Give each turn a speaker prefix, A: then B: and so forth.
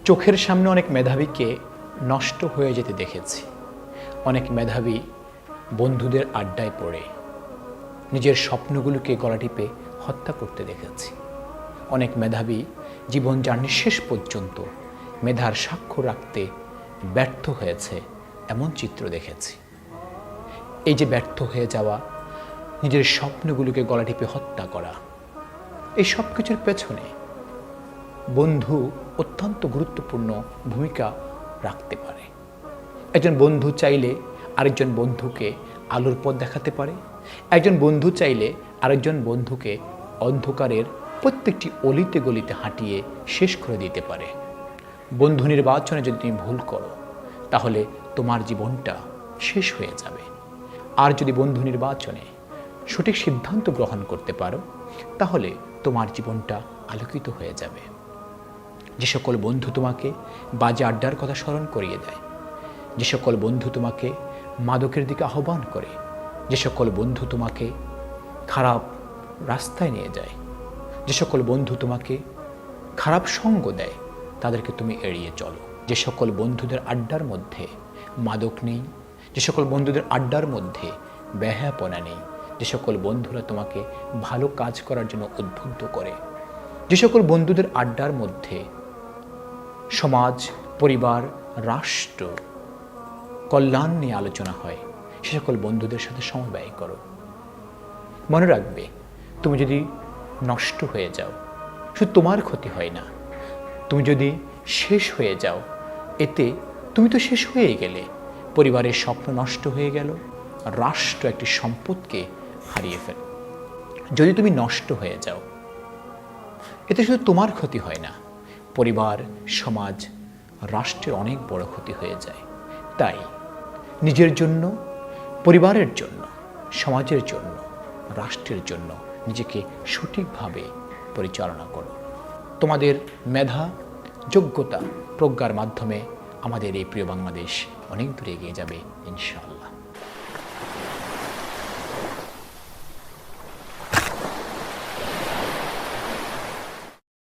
A: চোখের সামনে অনেক মেধাবীকে নষ্ট হয়ে যেতে দেখেছি। অনেক মেধাবী বন্ধুদের আড্ডায় পড়ে নিজের স্বপ্নগুলোকে গলা টিপে হত্যা করতে দেখেছি। অনেক মেধাবী জীবন জার্নির শেষ পর্যন্ত মেধার স্বাক্ষর রাখতে ব্যর্থ হয়েছে, এমন চিত্র দেখেছি। এই যে ব্যর্থ হয়ে যাওয়া, নিজের স্বপ্নগুলোকে গলা টিপে হত্যা করা, এই সব কিছুর পেছনে বন্ধু অত্যন্ত গুরুত্বপূর্ণ ভূমিকা রাখতে পারে। একজন বন্ধু চাইলে আরেকজন বন্ধুকে আলোর পথ দেখাতে পারে। একজন বন্ধু চাইলে আরেকজন বন্ধুকে অন্ধকারের প্রত্যেকটি অলিতে গলিতে হাঁটিয়ে শেষ করে দিতে পারে। বন্ধু নির্বাচনে যদি তুমি ভুল করো, তাহলে তোমার জীবনটা শেষ হয়ে যাবে। আর যদি বন্ধু নির্বাচনে সঠিক সিদ্ধান্ত গ্রহণ করতে পারো, তাহলে তোমার জীবনটা আলোকিত হয়ে যাবে। যে সকল বন্ধু তোমাকে বাজে আড্ডার কথা স্মরণ করিয়ে দেয়, যে সকল বন্ধু তোমাকে মাদকের দিকে আহ্বান করে, যে সকল বন্ধু তোমাকে খারাপ রাস্তায় নিয়ে যায়, যে সকল বন্ধু তোমাকে খারাপ সঙ্গ দেয়, তাদেরকে তুমি এড়িয়ে চলো। যে সকল বন্ধুদের আড্ডার মধ্যে মাদক নেই, যে সকল বন্ধুদের আড্ডার মধ্যে বেহায়াপনা নেই, যে সকল বন্ধুরা তোমাকে ভালো কাজ করার জন্য উদ্বুদ্ধ করে, যে সকল বন্ধুদের আড্ডার মধ্যে সমাজ, পরিবার, রাষ্ট্র কল্যাণ নিয়ে আলোচনা হয়, সে সকল বন্ধুদের সাথে সময় ব্যয় করো। মনে রাখবে, তুমি যদি নষ্ট হয়ে যাও, শুধু তোমার ক্ষতি হয় না। তুমি যদি শেষ হয়ে যাও, এতে তুমি তো শেষ হয়ে গেলে, পরিবারের স্বপ্ন নষ্ট হয়ে গেল, রাষ্ট্র একটি সম্পদকে হারিয়ে ফেল। যদি তুমি নষ্ট হয়ে যাও, এতে শুধু তোমার ক্ষতি হয় না, পরিবার, সমাজ, রাষ্ট্রের অনেক বড় ক্ষতি হয়ে যায়। তাই নিজের জন্য, পরিবারের জন্য, সমাজের জন্য, রাষ্ট্রের জন্য নিজেকে সঠিকভাবে পরিচালনা করো। তোমাদের মেধা, যোগ্যতা, প্রজ্ঞার মাধ্যমে আমাদের এই প্রিয় বাংলাদেশ অনেক দূরে এগিয়ে যাবে ইনশাআল্লাহ।